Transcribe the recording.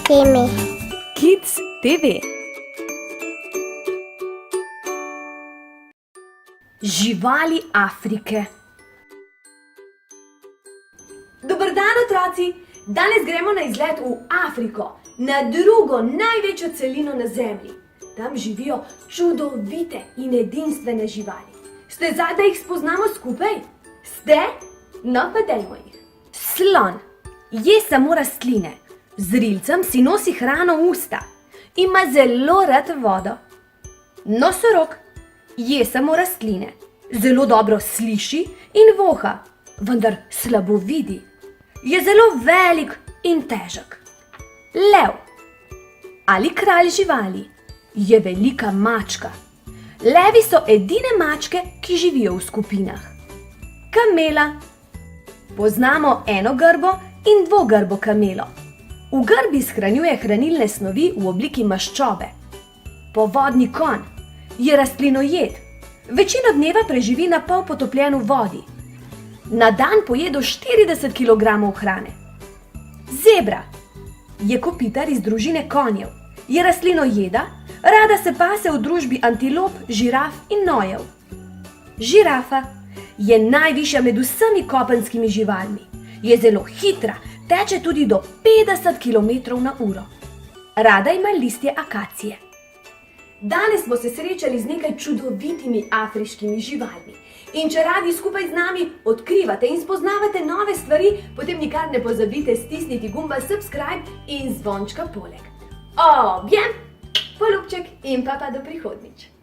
TV. Kids TV. Živali Afrike. Dober dan, otroci! Danes gremo na izlet v Afriko, na drugo največjo celino na Zemlji. Tam živijo čudovite in edinstvene živali. Ste za, da jih spoznamo skupaj? Ste? No, pa dajmo jih. Slon je samo rastline, z rilcem si nosi hrano v usta, ima zelo rad vodo. Nosorog je samo rastline, zelo dobro sliši in voha, vendar slabo vidi. Je zelo velik in težek. Lev ali kralj živali je velika mačka. Levi so edine mačke, ki živijo v skupinah. Kamela. Poznamo enogrbo in dvogrbo kamelo. V grbi shranjuje hranilne snovi v obliki maščobe. Povodni konj je rastlinojed. Večino dneva preživi na pol potopljen v vodi. Na dan poje do 40 kg hrane. Zebra je kopitar iz družine konjev. Je rastlinojeda, rada se pase v družbi antilop, žiraf in nojev. Žirafa je najvišja med vsemi kopenskimi živalmi. Je zelo hitra, teče tudi do 50 km/h. Rada ima listje akacije. Danes smo se srečali z nekaj čudovitimi afriškimi živalmi. In če radi skupaj z nami odkrivate in spoznavate nove stvari, potem nikar ne pozabite stisniti gumba subscribe in zvončka poleg. Objem, poljubček in pa do prihodnjič.